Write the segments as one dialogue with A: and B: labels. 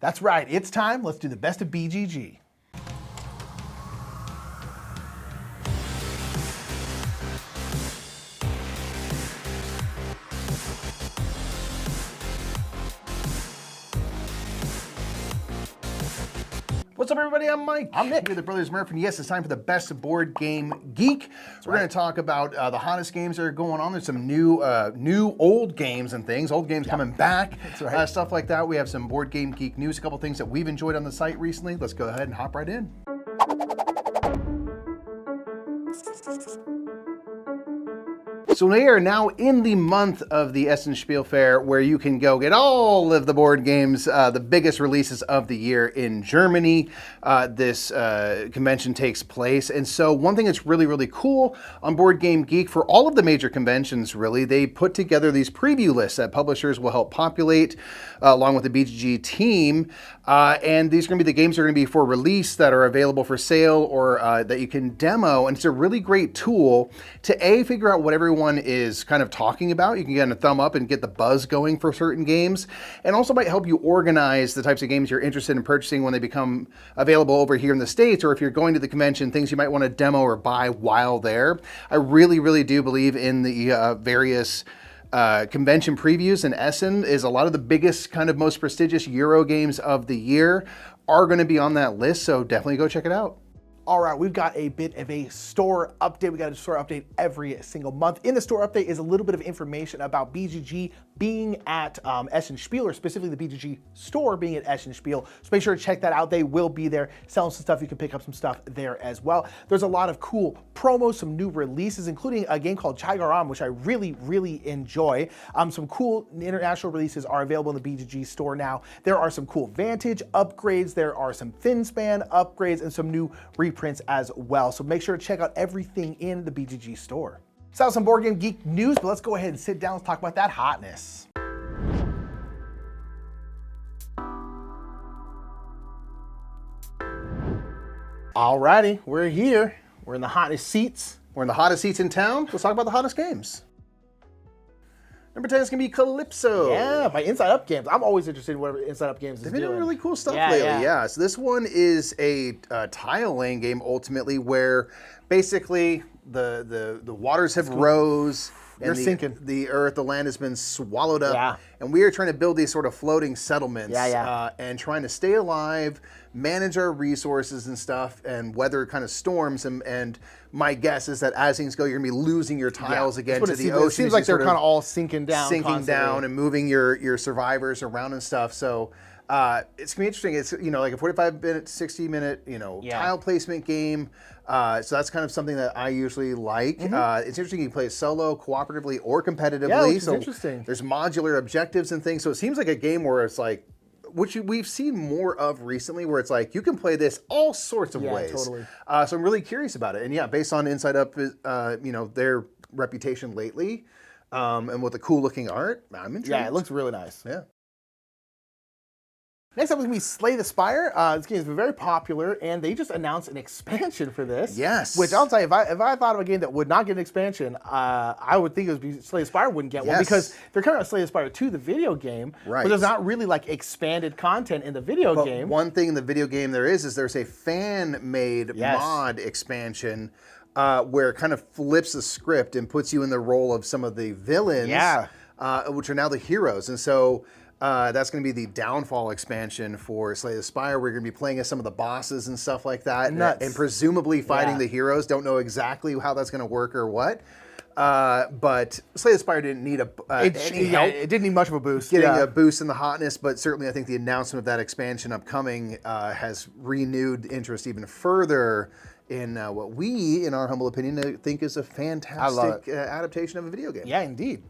A: That's right, it's time. Let's do the best of BGG. What's up, everybody? I'm Mike.
B: I'm Nick.
A: We're the brothers Murph, and yes, it's time for the best of Board Game Geek. So we're going to talk about the hottest games that are going on. There's some new old games and things. Old games coming back. That's right. Stuff like that. We have some Board Game Geek news, a couple things that we've enjoyed on the site recently. Let's go ahead and hop right in. So we are now in the month of the Essen Spiel Fair, where you can go get all of the board games, the biggest releases of the year in Germany. This convention takes place. And so one thing that's really, really cool on Board Game Geek, for all of the major conventions, really, they put together these preview lists that publishers will help populate along with the BGG team. And these are going to be the games that are going to be for release that are available for sale or that you can demo. And it's a really great tool to figure out what everyone is kind of talking about. You can get a thumb up and get the buzz going for certain games, and also might help you organize the types of games you're interested in purchasing when they become available over here in the States, or if you're going to the convention, things you might want to demo or buy while there. I really, really do believe in the various convention previews, and Essen is a lot of the biggest, kind of most prestigious Euro games of the year are going to be on that list, so definitely go check it out.
B: All right, we've got a bit of a store update. We got a store update every single month. In the store update is a little bit of information about BGG being at Essen Spiel, or specifically the BGG store being at Essen Spiel. So make sure to check that out. They will be there selling some stuff. You can pick up some stuff there as well. There's a lot of cool promos, some new releases, including a game called Chaigaram, which I really, really enjoy. Some cool international releases are available in the BGG store now. There are some cool Vantage upgrades. There are some Finspan upgrades and some new reprints as well. So make sure to check out everything in the BGG store. So some Board Game Geek news, but let's go ahead and sit down. Let's talk about that hotness.
A: Alrighty, we're here. We're in the hottest seats. We're in the hottest seats in town. Let's talk about the hottest games. Number 10 is going to be Kalypso.
B: Yeah, by Inside Up Games. I'm always interested in whatever Inside Up Games is doing.
A: They've been doing really cool stuff lately, yeah. So this one is a tile laying game, ultimately, where basically the waters have rose.
B: You're sinking.
A: The earth, the land has been swallowed up. And we are trying to build these sort of floating settlements and trying to stay alive, manage our resources and stuff, and weather kind of storms. And my guess is that as things go, you're going to be losing your tiles again to the ocean.
B: It seems like they're kind of all sinking down.
A: And moving your survivors around and stuff. So it's going to be interesting. It's, like a 45-minute, 60-minute, tile placement game. So that's kind of something that I usually like. It's interesting. You can play it solo, cooperatively, or competitively.
B: Yeah, which is interesting.
A: There's modular objectives and things. So it seems like a game where it's like, which we've seen more of recently, where it's like you can play this all sorts of ways.
B: Totally.
A: So I'm really curious about it. And based on Inside Up, their reputation lately, and with the cool looking art, I'm intrigued.
B: Yeah, it looks really nice.
A: Yeah.
B: Next up is going to be Slay the Spire. This game has been very popular, and they just announced an expansion for this.
A: Yes.
B: Which I'll tell you, if I thought of a game that would not get an expansion, I would think it would be Slay the Spire wouldn't get one, because they're coming out Slay the Spire 2, the video game, but there's not really like expanded content in the video game.
A: One thing in the video game is there's a fan-made mod expansion where it kind of flips the script and puts you in the role of some of the villains, which are now the heroes. And so that's going to be the Downfall expansion for Slay the Spire. We're going to be playing as some of the bosses and stuff like that, and presumably fighting the heroes. Don't know exactly how that's going to work or what. But Slay the Spire didn't need any help.
B: It didn't need much of a boost.
A: Getting a boost in the hotness, but certainly I think the announcement of that expansion upcoming has renewed interest even further in what we, in our humble opinion, think is a fantastic adaptation of a video game.
B: Yeah, indeed.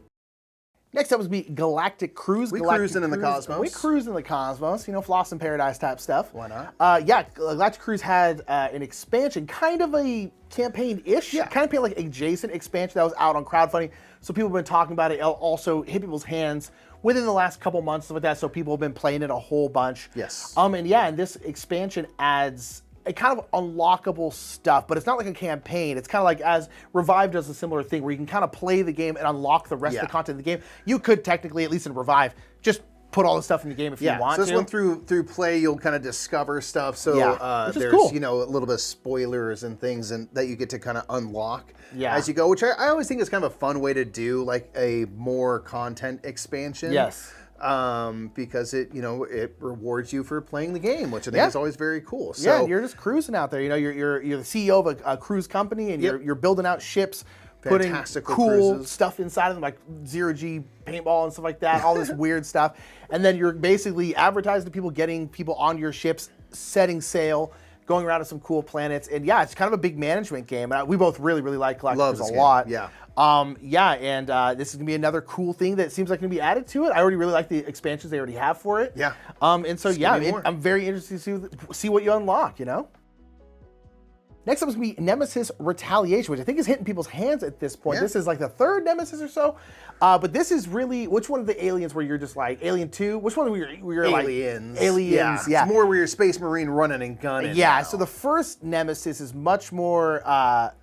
B: Next up was Galactic Cruise.
A: We cruising in the cosmos.
B: We cruising in the cosmos, Floss in Paradise type stuff.
A: Why not?
B: Galactic Cruise had an expansion, kind of a campaign-ish, kind of like adjacent expansion that was out on crowdfunding. So people have been talking about it. It also hit people's hands within the last couple months, stuff like that. So people have been playing it a whole bunch.
A: Yes.
B: And this expansion adds a kind of unlockable stuff, but it's not like a campaign. It's kind of like as Revive does a similar thing where you can kind of play the game and unlock the rest of the content of the game. You could technically, at least in Revive, just put all the stuff in the game if you want
A: so this
B: to.
A: one through play, you'll kind of discover stuff. So
B: which is
A: there's
B: cool.
A: you know, a little bit of spoilers and things and that you get to kind of unlock as you go, which I always think is kind of a fun way to do like a more content expansion.
B: Yes.
A: Because it rewards you for playing the game, which I think is always very cool. So
B: you're just cruising out there. You know, you're the CEO of a cruise company, and you're building out ships, putting cool
A: cruises.
B: stuff inside of them, like zero-G paintball and stuff like that, all this weird stuff. And then you're basically advertising to people, getting people on your ships, setting sail, going around to some cool planets. And yeah, it's kind of a big management game. We both really, really like Galactic a lot.
A: Yeah.
B: This is gonna be another cool thing that seems like gonna be added to it. I already really like the expansions they already have for it.
A: Yeah.
B: And so I'm very interested to see what you unlock, you know? Next up is going to be Nemesis Retaliation, which I think is hitting people's hands at this point.
A: Yeah.
B: This is like the third Nemesis or so. But this is really, which one of the aliens where you're just like, Alien 2? Which one where you're
A: Aliens.
B: like, Aliens, yeah.
A: It's more where you're a Space Marine running and gunning.
B: Yeah,
A: now.
B: so the first Nemesis is much more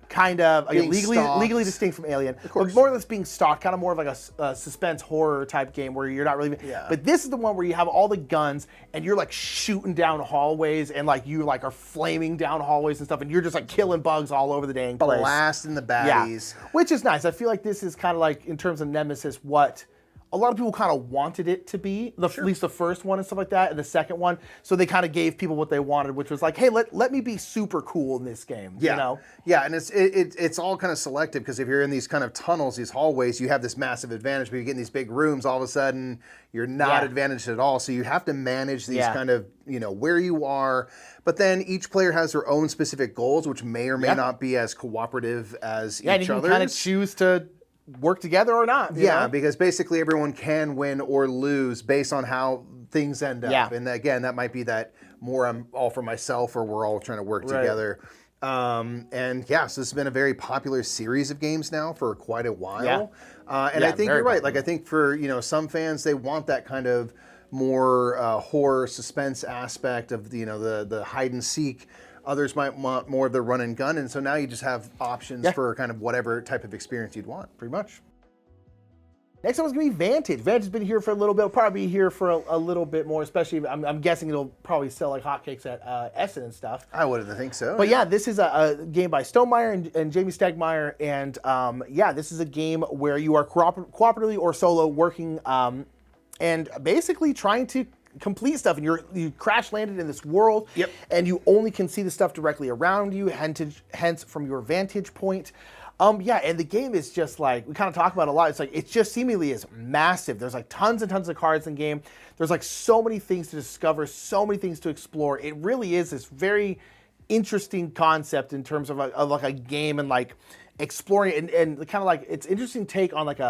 B: kind of legally distinct from Alien, but more or less being stalked, kind of more of like a suspense horror type game where you're not really.
A: Yeah.
B: But this is the one where you have all the guns and you're like shooting down hallways and like you like are flaming down hallways and stuff, and you're just like killing bugs all over the dang place.
A: Blasting the baddies.
B: Yeah, which is nice. I feel like this is kind of like, in terms of Nemesis, what a lot of people kind of wanted it to be, at least the first one and stuff like that, and the second one. So they kind of gave people what they wanted, which was like, hey, let me be super cool in this game.
A: Yeah.
B: You know?
A: Yeah, and it's all kind of selective, because if you're in these kind of tunnels, these hallways, you have this massive advantage. But you get in these big rooms, all of a sudden you're not advantaged at all. So you have to manage these kind of, where you are. But then each player has their own specific goals, which may or may not be as cooperative as each other.
B: And you can kind of choose to work together or not. You know?
A: Because basically everyone can win or lose based on how things end up.
B: Yeah.
A: And again, that might be that more I'm all for myself, or we're all trying to work together. So this has been a very popular series of games now for quite a while.
B: Yeah.
A: I think you're right. Like, I think for some fans, they want that kind of more horror suspense aspect of the hide and seek. Others might want more of the run and gun, and so now you just have options for kind of whatever type of experience you'd want, pretty much.
B: Next up is going to be Vantage. Vantage has been here for a little bit. It'll probably be here for a little bit more, especially, I'm guessing it'll probably sell like hotcakes at Essen and stuff.
A: I would think so.
B: But this is a game by Stonemaier and Jamey Stegmaier, and this is a game where you are cooperatively or solo working and basically trying to complete stuff, and you crash landed in this world, and you only can see the stuff directly around you, hence from your vantage point. And the game is just like, we kind of talk about a lot, it's like, it just seemingly is massive. There's like tons and tons of cards in the game. There's like so many things to discover, so many things to explore. It really is this very interesting concept in terms of like a game, and like exploring and kind of like, it's interesting take on like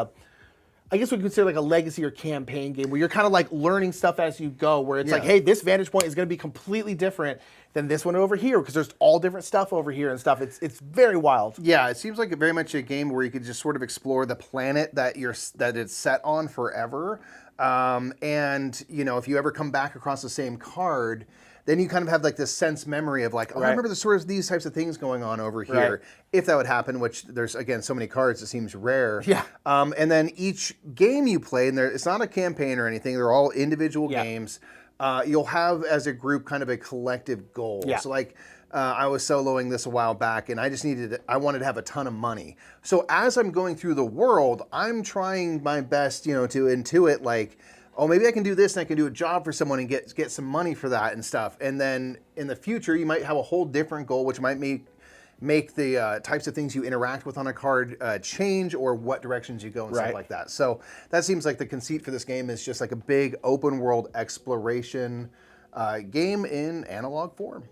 B: I guess we could consider like a legacy or campaign game where you're kind of like learning stuff as you go, where it's like, hey, this vantage point is going to be completely different than this one over here, because there's all different stuff over here and stuff. It's very wild. Yeah,
A: it seems like very much a game where you could just sort of explore the planet that it's set on forever. If you ever come back across the same card, then you kind of have like this sense memory of like, I remember the sort of these types of things going on over here. If that would happen, which there's, again, so many cards, it seems rare.
B: Yeah.
A: And then each game you play, and it's not a campaign or anything, they're all individual games. You'll have as a group kind of a collective goal.
B: Yeah.
A: So like, I was soloing this a while back, and I wanted to have a ton of money. So as I'm going through the world, I'm trying my best, to intuit like, oh, maybe I can do this and I can do a job for someone and get some money for that and stuff. And then in the future, you might have a whole different goal, which might make the types of things you interact with on a card change, or what directions you go and stuff like that. So that seems like the conceit for this game is just like a big open world exploration game in analog form.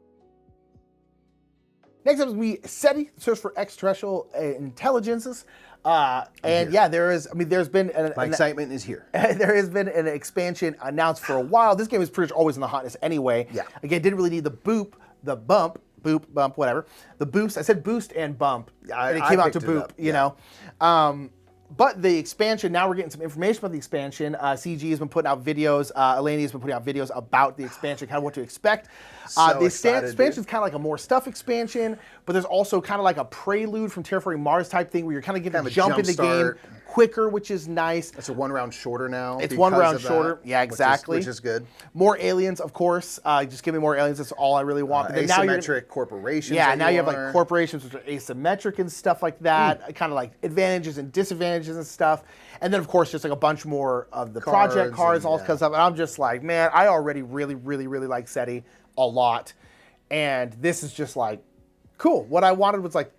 B: Next up is we SETI, Search for Extraterrestrial Intelligences. There's been
A: my excitement is here.
B: There has been an expansion announced for a while. This game is pretty much always in the hotness anyway.
A: Yeah.
B: Again, didn't really need the bump, whatever. The boost. I said boost and bump, and it came out to boop. But the expansion, now we're getting some information about the expansion. CG has been putting out videos. Eleni has been putting out videos about the expansion, kind of what to expect. The expansion is kind of like a more stuff expansion, but there's also kind of like a prelude from Terraforming Mars type thing where you're kind of getting a jump in the game quicker, which is nice.
A: It's a 1 round shorter now.
B: It's 1 round shorter. Yeah, exactly.
A: Which is good.
B: More aliens, of course. Just give me more aliens. That's all I really want. But then
A: asymmetric corporations.
B: Yeah, now you have like corporations which are asymmetric and stuff like that. Kind of like advantages and disadvantages and stuff. And then, of course, just like a bunch more of the project cards, all kinds of stuff. And I'm just like, man, I already really, really, really like SETI a lot. And this is just like, cool. What I wanted was like,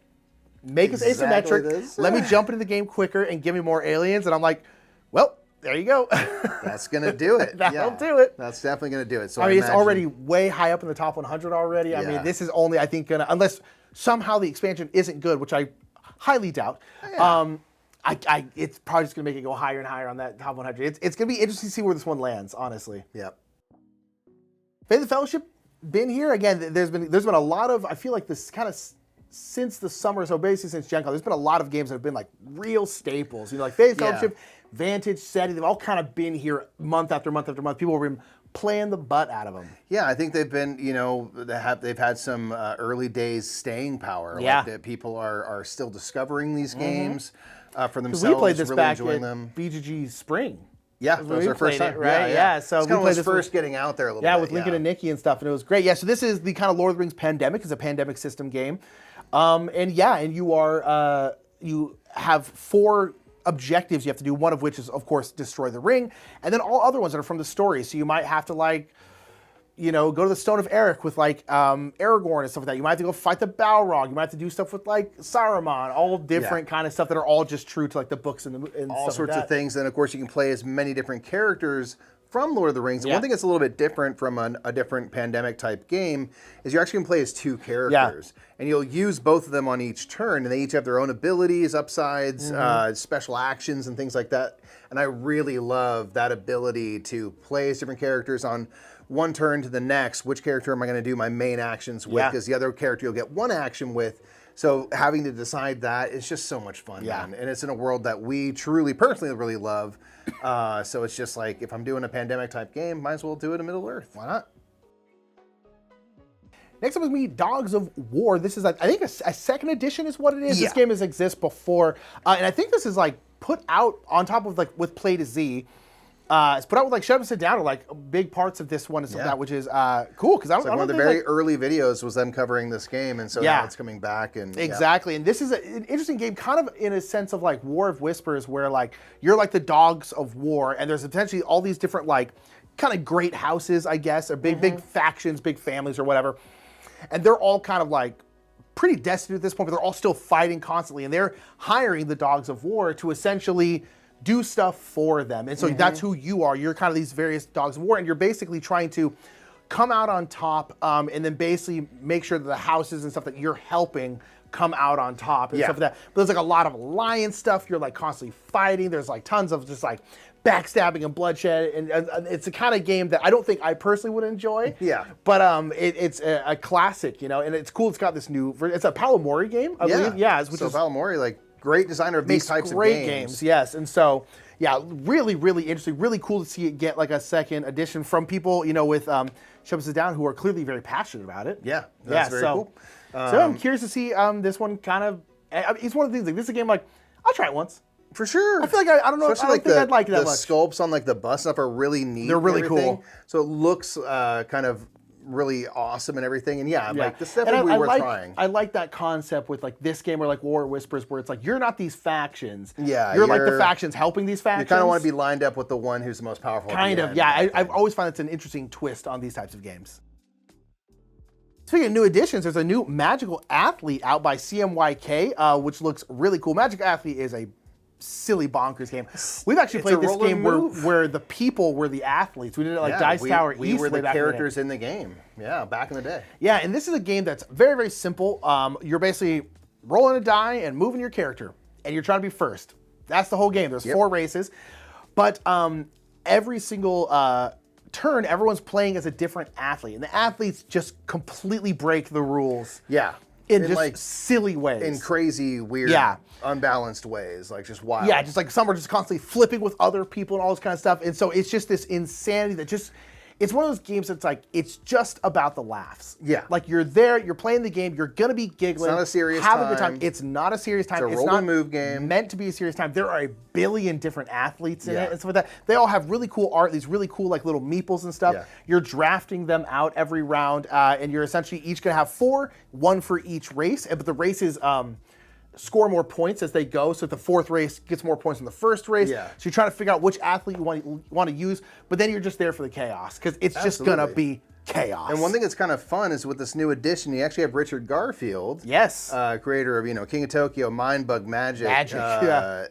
B: make us asymmetric. Let me jump into the game quicker and give me more aliens. And I'm like, well, there you go.
A: That's going to do it.
B: That'll do it.
A: That's definitely going to do it. So
B: I mean, it's already way high up in the top 100 already. Yeah. I mean, this is only, I think, gonna, unless somehow the expansion isn't good, which I highly doubt. Yeah. It's probably just going to make it go higher and higher on that top 100. It's going to be interesting to see where this one lands, honestly.
A: Yep.
B: Faith and Fellowship been here again. There's been a lot of, I feel like this kind of since the summer, so basically since Gen Con, there's been a lot of games that have been like real staples. You know, like Faith and Fellowship, Vantage, SETI, they've all kind of been here month after month after month. People have been playing the butt out of them.
A: Yeah, I think they've been, you know, they've had some early days staying power.
B: Yeah.
A: Like that people are still discovering these games for themselves.
B: We played this
A: really
B: back
A: enjoying
B: at
A: them.
B: BGG Spring.
A: Yeah, that was our first time.
B: Right? Yeah. So
A: it's kind of was first getting out there a little bit.
B: Yeah, with Lincoln and Nikki and stuff, and it was great. Yeah, so this is the kind of Lord of the Rings Pandemic. It's a pandemic system game. And you have 4 objectives you have to do, one of which is, of course, destroy the ring, and then all other ones that are from the story. So you might have to, like, you know, go to the Stone of Eric with, like, Aragorn and stuff like that. You might have to go fight the Balrog. You might have to do stuff with, like, Saruman, all different kind of stuff that are all just true to, like, the books and
A: all
B: stuff
A: sorts
B: like that.
A: of things. And, of course, you can play as many different characters from Lord of the Rings. One thing that's a little bit different from a different pandemic-type game is you're actually going to play as 2 characters. Yeah. And you'll use both of them on each turn, and they each have their own abilities, upsides, special actions, and things like that. And I really love that ability to play as different characters on one turn to the next. Which character am I going to do my main actions with? Because the other character you'll get one action with. So having to decide that is just so much fun, man. And it's in a world that we truly, personally, really love. So it's just like, if I'm doing a pandemic-type game, might as well do it in Middle-earth. Why not?
B: Next up is me, Dogs of War. This is, I think, a second edition is what it is.
A: Yeah.
B: This game has existed before. And I think this is, like, put out on top of, like, with Play to Z. It's put out with, like, Shut Up and Sit Down, or, like, big parts of this one and stuff like that, which is cool. Because
A: one of the very early videos was them covering this game, and so now it's coming back. And
B: exactly. And this is an interesting game, kind of in a sense of, like, War of Whispers, where, like, you're, like, the Dogs of War, and there's potentially all these different, like, kind of great houses, I guess, or big factions, big families, or whatever. And they're all kind of, like, pretty destitute at this point, but they're all still fighting constantly. And they're hiring the Dogs of War to essentially do stuff for them. And so that's who you are. You're kind of these various Dogs of War, and you're basically trying to come out on top, and then basically make sure that the houses and stuff that you're helping come out on top and stuff like that. But there's, like, a lot of alliance stuff. You're, like, constantly fighting. There's, like, tons of just, like, backstabbing and bloodshed, and it's a kind of game that I don't think I personally would enjoy.
A: Yeah.
B: But it's a classic, you know, and it's cool. It's got this new, it's a Paolo Mori game, I believe. Yeah. Which
A: so Paolo Mori, like, great designer of these types of
B: great games. Yes. And so, yeah, really, really interesting. Really cool to see it get, like, a second edition from people, you know, with Shut Up Sit Down, who are clearly very passionate about it.
A: Yeah. That's very cool.
B: So I'm curious to see this one kind of, it's one of the things, like, this is a game, like, I'll try it once.
A: For sure.
B: I feel like I don't know.
A: Especially,
B: I don't think I'd like it that much.
A: The sculpts on, like, the bus stuff are really neat.
B: They're really cool.
A: So it looks kind of really awesome and everything. And like, this is definitely worth trying.
B: I like that concept with, like, this game or, like, War of Whispers, where it's like, you're not these factions.
A: Yeah.
B: You're like the factions helping these factions.
A: You kind of want to be lined up with the one who's the most powerful.
B: Kind of. Yeah. I've always found it's an interesting twist on these types of games. Speaking of new additions, there's a new Magical Athlete out by CMYK, which looks really cool. Magical Athlete is a silly bonkers game. We've actually played this game where the people were the athletes. We did it like Dice Tower East.
A: We were the characters in the game. Yeah, back in the day.
B: Yeah, and this is a game that's very, very simple. You're basically rolling a die and moving your character, and you're trying to be first. That's the whole game. There's 4 races, but every single turn, everyone's playing as a different athlete, and the athletes just completely break the rules.
A: Yeah.
B: In just, like, silly ways.
A: In crazy, weird, unbalanced ways. Like, just wild.
B: Yeah, just like some are just constantly flipping with other people and all this kind of stuff. And so it's just this insanity that just, it's one of those games that's like, it's just about the laughs.
A: Yeah.
B: Like you're there, you're playing the game, you're gonna be giggling.
A: It's not a serious
B: having a good
A: time.
B: time. It's not a serious time.
A: It's a roll
B: not
A: and move game.
B: meant to be a serious time. There are a billion different athletes in
A: Yeah.
B: it and stuff like that. They all have really cool art, these really cool like little meeples and stuff.
A: Yeah.
B: You're drafting them out every round, and you're essentially each gonna have 4, 1 for each race. But the races score more points as they go. So if the 4th race gets more points than the 1st race.
A: Yeah.
B: So you're trying to figure out which athlete you want to use, but then you're just there for the chaos because it's just gonna be chaos.
A: And one thing that's kind of fun is with this new edition, you actually have Richard Garfield.
B: Yes.
A: Creator of, King of Tokyo, Mindbug, Magic.
B: Yeah.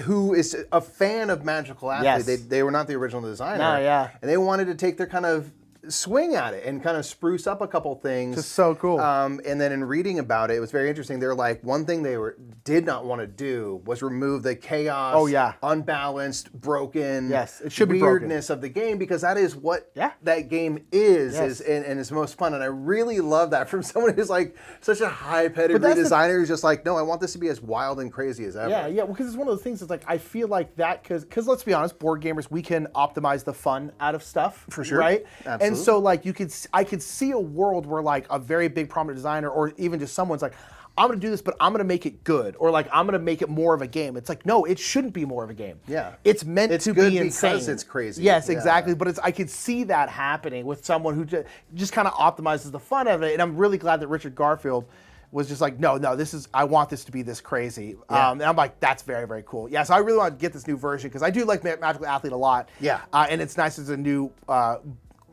A: Who is a fan of magical athletes.
B: Yes.
A: They were not the original designer.
B: No, yeah.
A: And they wanted to take their kind of swing at it and kind of spruce up a couple things.
B: Just so cool.
A: And then in reading about it, it was very interesting. They're like, one thing they did not want to do was remove the chaos,
B: Oh, yeah.
A: unbalanced, broken,
B: Yes, it should be broken.
A: weirdness of the game, because that is what
B: Yeah.
A: that game is,
B: Yes.
A: and it's most fun. And I really love that from someone who's like such a high pedigree
B: that's the-
A: designer who's just like, no, I want this to be as wild and crazy as ever.
B: Yeah, because it's one of those things that's like, I feel like that, because let's be honest, board gamers, we can optimize the fun out of stuff.
A: For sure.
B: Right?
A: Absolutely.
B: And so like I could see a world where like a very big prominent designer or even just someone's like, I'm gonna do this, but I'm gonna make it good, or like I'm gonna make it more of a game. It's like, no, it shouldn't be more of a game.
A: Yeah.
B: It's meant
A: It's
B: to
A: good
B: be
A: because
B: insane.
A: it's crazy.
B: Yes,
A: Yeah.
B: exactly. But I could see that happening with someone who just kind of optimizes the fun of it. And I'm really glad that Richard Garfield was just like, no, I want this to be this crazy.
A: Yeah.
B: And I'm like, that's very, very cool. Yeah, so I really want to get this new version because I do like Magical Athlete a lot.
A: Yeah.
B: And it's nice as a new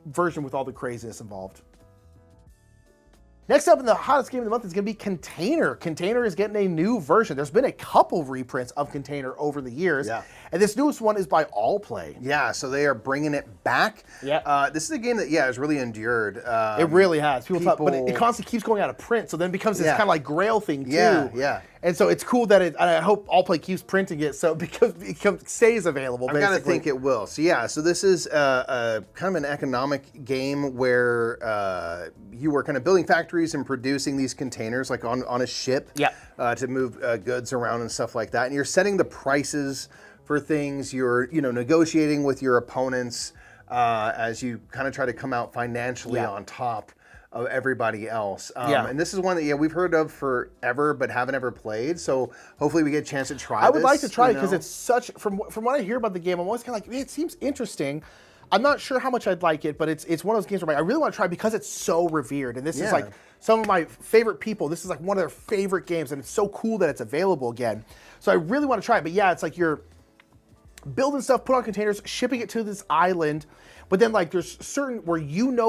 B: version with all the craziness involved. Next up in the hottest game of the month is going to be Container. Container is getting a new version. There's been a couple reprints of Container over the years.
A: Yeah.
B: And this newest one is by Allplay.
A: Yeah, so they are bringing it back.
B: Yeah.
A: This is a game that, has really endured.
B: It really has. People thought, but it constantly keeps going out of print, so then it becomes this kind of like Grail thing too.
A: Yeah.
B: And so it's cool that and I hope Allplay keeps printing it so it stays available.
A: I gotta think it will. So this is a kind of an economic game where you were kind of building factories and producing these containers like on a ship.
B: Yeah.
A: To move goods around and stuff like that. And you're setting the prices for things. You're negotiating with your opponents as you kind of try to come out financially on top of everybody else. And this is one that we've heard of forever but haven't ever played. So hopefully we get a chance to try.
B: I would like to try it because it's such from what I hear about the game, I'm always kind of like, man, it seems interesting. I'm not sure how much I'd like it, but it's one of those games where I really want to try because it's so revered. And this is like some of my favorite people. This is like one of their favorite games, and it's so cool that it's available again. So I really want to try it. But yeah, it's like you're building stuff, put on containers, shipping it to this island. But then like there's certain where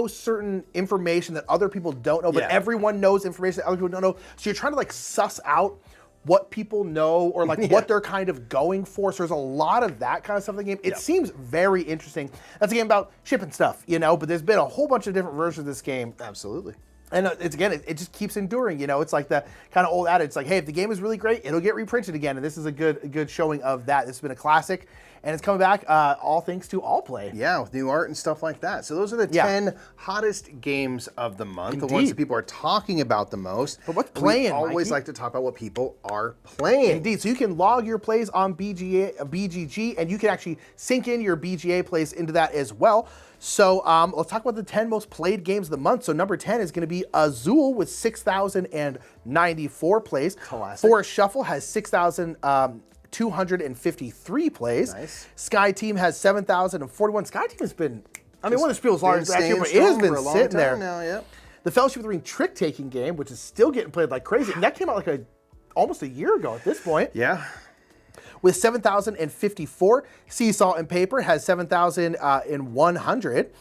B: certain information that other people don't know, but everyone knows information that other people don't know. So you're trying to like suss out what people know or like what they're kind of going for. So there's a lot of that kind of stuff in the game. It seems very interesting. That's a game about shipping stuff, but there's been a whole bunch of different versions of this game.
A: Absolutely.
B: And it just keeps enduring. It's like the kind of old adage. It's like, hey, if the game is really great, it'll get reprinted again. And this is a good showing of that. This has been a classic, and it's coming back all thanks to Allplay.
A: Yeah, with new art and stuff like that. So those are the 10 hottest games of the month, the ones that people are talking about the most.
B: But what's playing,
A: We always like to talk about what people are playing.
B: Indeed. So you can log your plays on BGG, and you can actually sync in your BGA plays into that as well. So let's talk about the 10 most played games of the month. So number 10 is going to be Azul with 6,094 plays.
A: Classic.
B: Forest Shuffle has 6,253 plays.
A: Nice.
B: Sky Team has 7,041. Sky Team has been, one of the Spiel's largest actually, but it has been sitting there.
A: Now,
B: The Fellowship of the Ring trick-taking game, which is still getting played like crazy. And that came out like almost a year ago at this point.
A: Yeah.
B: With 7,054. Seesaw and Paper has 7,100.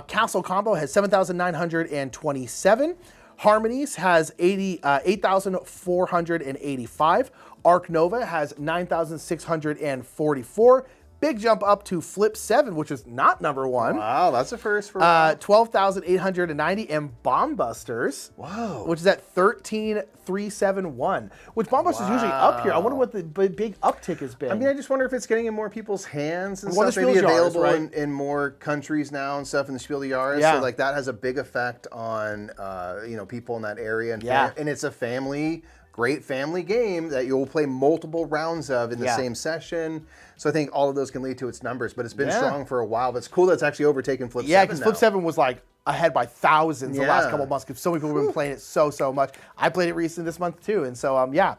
B: Castle Combo has 7,927. Harmonies has 8,485. Arc Nova has 9,644. Big jump up to Flip 7, which is not number one.
A: Wow, that's a first for
B: 12,890. And Bomb Busters, which is at 13,371. Which Bomb Busters is usually up here. I wonder what the big uptick has been.
A: I just wonder if it's getting in more people's hands and
B: Well,
A: stuff.
B: the
A: Maybe
B: Spiel Jahres,
A: available in more countries now and stuff in the Spiel Jahres.
B: Yeah.
A: So like that has a big effect on people in that area. And,
B: Yeah.
A: and it's a family great family game that you'll play multiple rounds of in the same session. So I think all of those can lead to its numbers, but it's been strong for a while. But it's cool that it's actually overtaken Flip 7
B: Yeah, because Flip 7 was like ahead by thousands the last couple of months because so many people have been playing it so much. I played it recently this month too, and so yeah.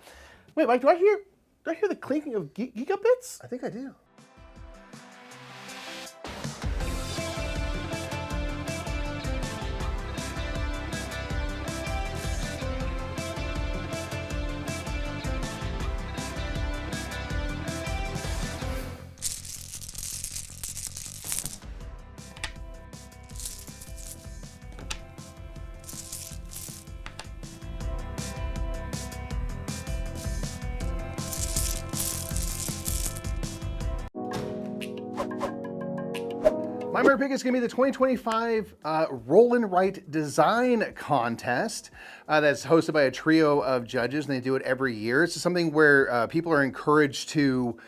B: Wait, Mike, do I hear the clinking of gigabits?
A: I think I do. My Murph Picks is going to be the 2025 Roll and Write Design Contest that's hosted by a trio of judges, and they do it every year. It's something where people are encouraged to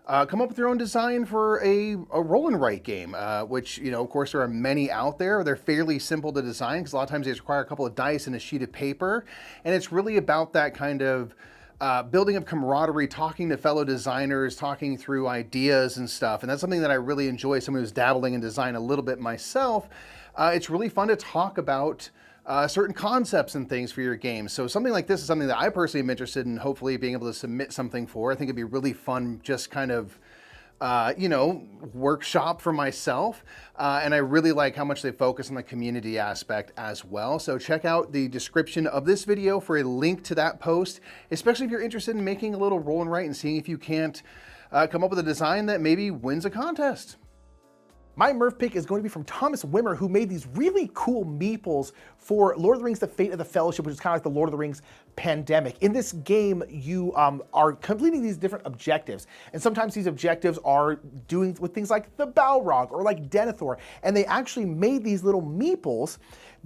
A: come up with their own design for a roll and write game, which, you know, of course, there are many out there. They're fairly simple to design because a lot of times they just require a couple of dice and a sheet of paper, and it's really about that kind of building up camaraderie, talking to fellow designers, talking through ideas and stuff. And that's something that I really enjoy, someone who's dabbling in design a little bit myself. It's really fun to talk about certain concepts and things for your game. So something like this is something that I personally am interested in hopefully being able to submit something for. I think it'd be really fun, just kind of, you know, workshop for myself. And I really like how much they focus on the community aspect as well. So check out the description of this video for a link to that post, especially if you're interested in making a little roll and write and seeing if you can't come up with a design that maybe wins a contest.
B: My Murph pick is going to be from Thomas Wimmer, who made these really cool meeples for Lord of the Rings: The Fate of the Fellowship, which is kind of like the Lord of the Rings Pandemic. In this game, you are completing these different objectives, and sometimes these objectives are doing with things like the Balrog or like Denethor, and they actually made these little meeples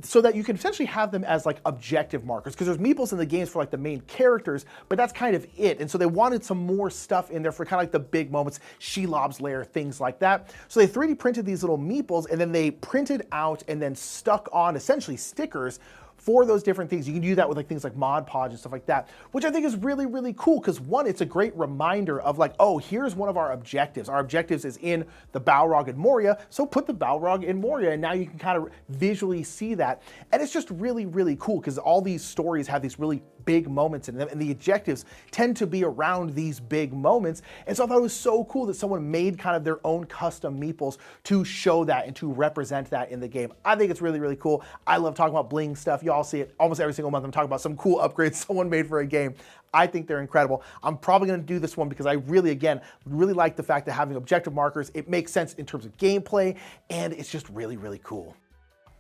B: so that you can essentially have them as like objective markers, because there's meeples in the games for like the main characters, but that's kind of it. And so they wanted some more stuff in there for kind of like the big moments, Shelob's Lair, things like that. So they 3D printed these little meeples, and then they printed out and then stuck on essentially stickers for those different things. You can do that with like things like Mod Podge and stuff like that, which I think is really, really cool, because one, it's a great reminder of like, oh, here's one of our objectives. Our objectives is in the Balrog in Moria, so put the Balrog in Moria, and now you can kind of visually see that. And it's just really, really cool, because all these stories have these really big moments in them, and the objectives tend to be around these big moments. And so I thought it was so cool that someone made kind of their own custom meeples to show that and to represent that in the game. I think it's really, really cool. I love talking about bling stuff. Y'all see it almost every single month. I'm talking about some cool upgrades someone made for a game. I think they're incredible. I'm probably going to do this one because I really, again, really like the fact that having objective markers, it makes sense in terms of gameplay, and it's just really, really cool.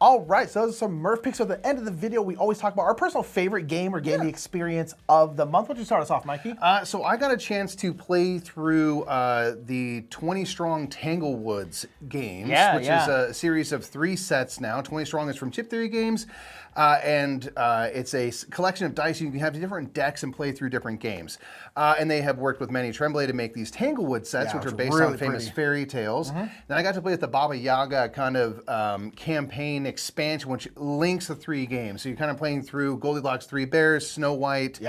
B: All right, so those are some Murph picks. So at the end of the video, we always talk about our personal favorite game or gaming experience of the month. Why don't you start us off, Mikey?
A: So I got a chance to play through the 20 Strong Tanglewoods games, which is a series of 3 sets now. 20 Strong is from Chip Theory Games, and it's a collection of dice. You can have different decks and play through different games. And they have worked with Manny Tremblay to make these Tanglewood sets, which are based on famous fairy tales. Then I got to play with the Baba Yaga kind of campaign expansion, which links the 3 games. So you're kind of playing through Goldilocks, 3 Bears, Snow White,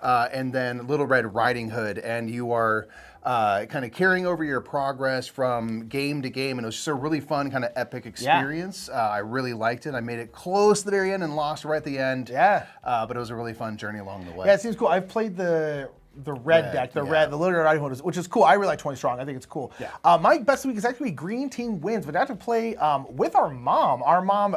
A: and then Little Red Riding Hood, and you are kind of carrying over your progress from game to game, and it was just a really fun kind of epic experience. I really liked it. I made it close to the very end and lost right at the end. But it was a really fun journey along the way.
B: Yeah, it seems cool. I've played the red deck, the Little Red Riding Hood, which is cool. I really like 20 Strong. I think it's cool. My best week is actually Green Team Wins, but I have to play with our mom. Our mom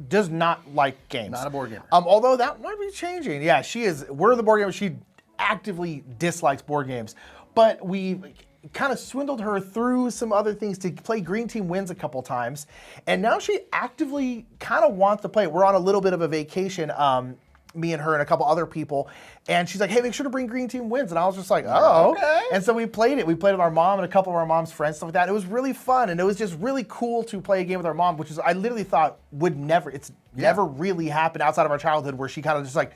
B: does not like games.
A: Not a board gamer.
B: Although that might be changing. Yeah, she is. We're the board gamers. She actively dislikes board games. But we kind of swindled her through some other things to play Green Team Wins a couple times. And now she actively kind of wants to play. We're on a little bit of a vacation, me and her and a couple other people. And she's like, hey, make sure to bring Green Team Wins. And I was just like, oh, okay. And so we played it. We played with our mom and a couple of our mom's friends, stuff like that. It was really fun. And it was just really cool to play a game with our mom, which is, I literally thought would never, it's never really happened outside of our childhood, where she kind of just like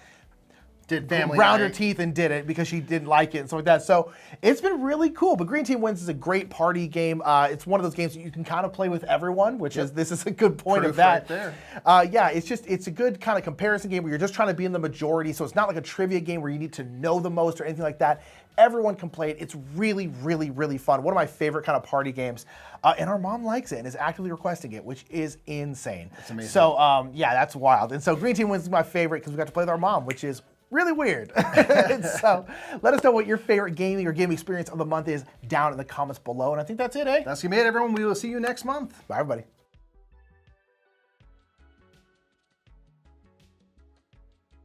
A: Did family
B: ground her
A: night.
B: teeth and did it because she didn't like it and stuff like that. So it's been really cool. But Green Team Wins is a great party game. It's one of those games that you can kind of play with everyone, which is this is a good point
A: Proof
B: of that.
A: right there.
B: Yeah, it's a good kind of comparison game where you're just trying to be in the majority. So it's not like a trivia game where you need to know the most or anything like that. Everyone can play it. It's really, really, really fun. One of my favorite kind of party games. And our mom likes it and is actively requesting it, which is insane.
A: That's amazing.
B: So yeah, that's wild. And so Green Team Wins is my favorite because we got to play with our mom, which is really weird. So let us know what your favorite gaming or gaming experience of the month is down in the comments below. And I think that's it, eh?
A: That's gonna be it, everyone. We will see you next month.
B: Bye, everybody.